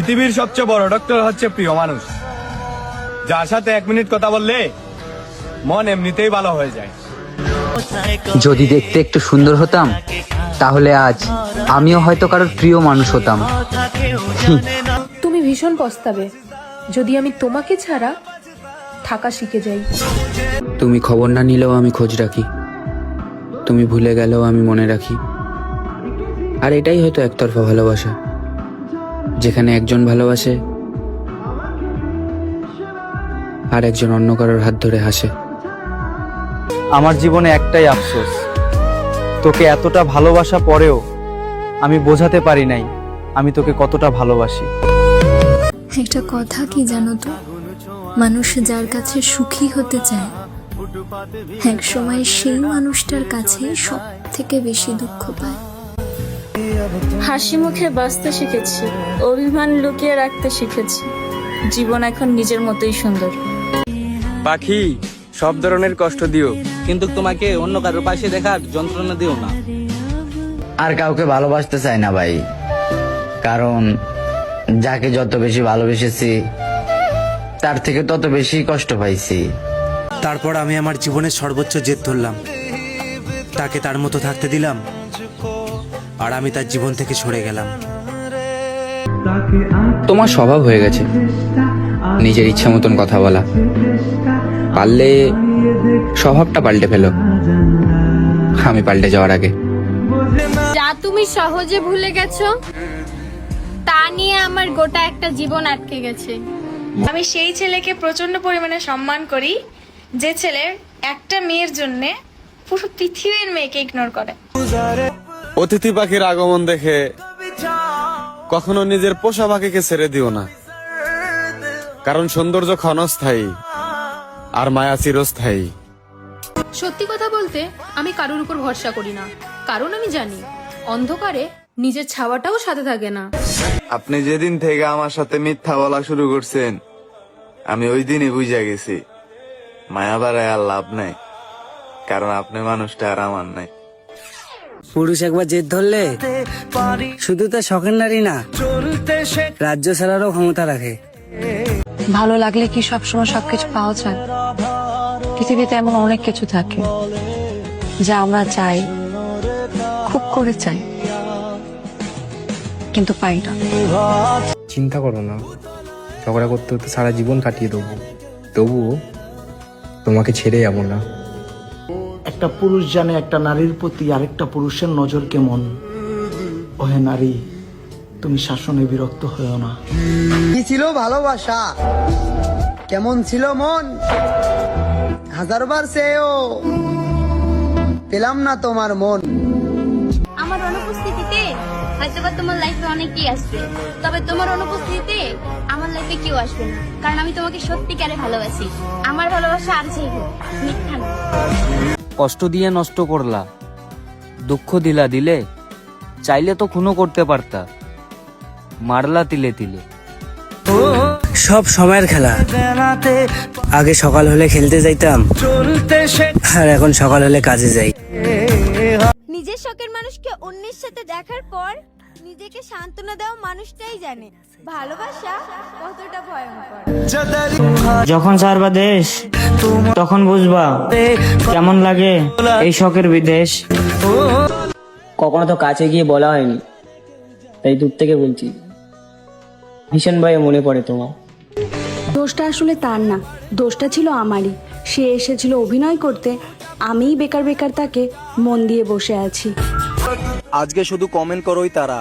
পৃথিবীর সবচেয়ে বড় ডক্টর হচ্ছে প্রিয় মানুষ, যার সাথে 1 মিনিট কথা বললে মন এমনিতেই ভালো হয়ে যায়। যদি দেখতে একটু সুন্দর হতাম তাহলে আজ আমিও হয়তো কারোর প্রিয় মানুষ হতাম। তুমি ভীষণ পস্তাবে যদি আমি তোমাকে ছাড়া থাকা শিখে যাই। তুমি খবর না নিলেও আমি খোঁজ রাখি, তুমি ভুলে গেলেও আমি মনে রাখি। আর এটাই হয়তো একতরফা ভালোবাসা, যেখানে একজন ভালোবাসে আর একজন অন্য কারোর হাত ধরে হাসে। আমার জীবনে একটাই আফসোস, তোকে এতটা ভালোবাসা পরেও আমি বোঝাতে পারি নাই আমি তোকে কতটা ভালোবাসি। একটা কথা কি জানো তো, মানুষ যার কাছে সুখী হতে চায় এক সময় সেই মানুষটার কাছে সব থেকে বেশি দুঃখ পায়। হাসি মুখে বাঁচতে শিখেছি, অভিমান লুকিয়ে রাখতে শিখেছি। জীবন এখন নিজের মতোই সুন্দর। পাখি, সব ধরনের কষ্ট দিও, কিন্তু তোমাকে অন্য কারোর পাশে দেখার যন্ত্রণা দিও না। আর কাউকে ভালোবাসতে চাই না ভাই, কারণ যাকে যত বেশি ভালোবেসেছি তার থেকে তত বেশি কষ্ট পাইছি। তারপর আমি আমার জীবনের সর্বোচ্চ জেদ ধরলাম, তাকে তার মতো থাকতে দিলাম, আর আমি তার জীবন থেকে সরে গেলাম। তোমার স্বভাব হয়ে গেছে নিজের ইচ্ছা মতন কথা বলা, পারলে স্বভাবটা পাল্টে ফেলো আমি পাল্টে যাওয়ার আগে। যা তুমি সহজে ভুলে গেছো তা নিয়ে আমার গোটা একটা জীবন আটকে গেছে। আমি সেই ছেলেকে প্রচন্ড পরিমাণে সম্মান করি যে ছেলে একটা মেয়ের জন্য পুরো পৃথিবীর মেয়েকে ইগনোর করে। অতিথি পাখির আগমন দেখে কখনো নিজের পোষা পাখিকে ছেড়ে দিও না, কারণ সৌন্দর্য ক্ষণস্থায়ী আর মায়া চিরস্থায়ী। সত্যি কথা বলতে আমি কারোর উপর ভরসা করি না, কারণ আমি জানি অন্ধকারে নিজের ছাওয়াটাও সাথে থাকে না। আপনি যেদিন থেকে আমার সাথে মিথ্যা বলা শুরু করছেন আমি ওই দিনই বুঝে গেছি মায়া বাড়ায় আর লাভ নাই, কারণ আপনি মানুষটা আর আমার নাই। পুরুষ একবার জেদ ধরলে শুধু তার শখের নারী না, রাজ্য ছাড়ারও ক্ষমতা রাখে। ভালো লাগলে কি সবসময় সবকিছু পাওয়া যায়? পৃথিবীতে এমন অনেক কিছু থাকে যা আমরা চাই, খুব করে চাই, কিন্তু পাই না। চিন্তা করো না, ঝগড়া করতে করতে সারা জীবন কাটিয়ে দেবো, তবুও তোমাকে ছেড়ে যাবো না। একটা পুরুষ জানে একটা নারীর প্রতি আরেকটা পুরুষের নজর কেমন। ওহে নারী, তুমি শাসনে বিরক্ত হয়েও না। কি ছিল ভালোবাসা, কেমন ছিল মন, হাজারবার চেয়েও পেলাম না তোমার মন। আমার অনুপস্থিতিতে হয়তোবা তোমার লাইফে অনেকেই আসবে, তবে তোমার অনুপস্থিতিতে আমার লাইফে কেউ আসবে না, কারণ আমি তোমাকে সত্যিকারে ভালোবাসি। আমার ভালোবাসা আর যেই হোক মিথ্যা না। কষ্ট দিয়ে নষ্ট করলা, দুঃখ দিলে চাইলে তো খুনও করতে পারতা, মারলা তিলে তিলে। সব সময়ের খেলা, আগে সকাল হলে খেলতে যাইতাম, আর এখন সকাল হলে কাজে যাই। নিজের শখের মানুষকে অন্যের সাথে দেখার পর নিজেকে সান্ত্বনা দেওয়া মানুষটাই জানে ভালোবাসা কতটা ভয়ঙ্কর। যখন ছাড়বা দেশ তখন বুঝবা কেমন লাগে এই শখের বিদেশ। কখনো তো কাছে গিয়ে বলা হয়নি, তাই দূর থেকে বলছি, ভীষণ ভয়ে মনে পড়ে তোমার। দোষটা আসলে তার না, দোষটা ছিল আমারই। সে এসেছিল অভিনয় করতে, আমিই বেকার বেকার তাকে মন দিয়ে বসে আছি। আজকে শুধু কমেন্ট করোই তারা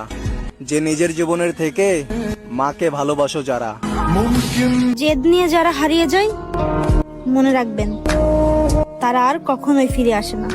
যে নিজের জীবনের থেকে মাকে ভালোবাসো যারা। জেদ নিয়ে যারা হারিয়ে যায় মনে রাখবেন তারা আর কখনোই ফিরে আসে না।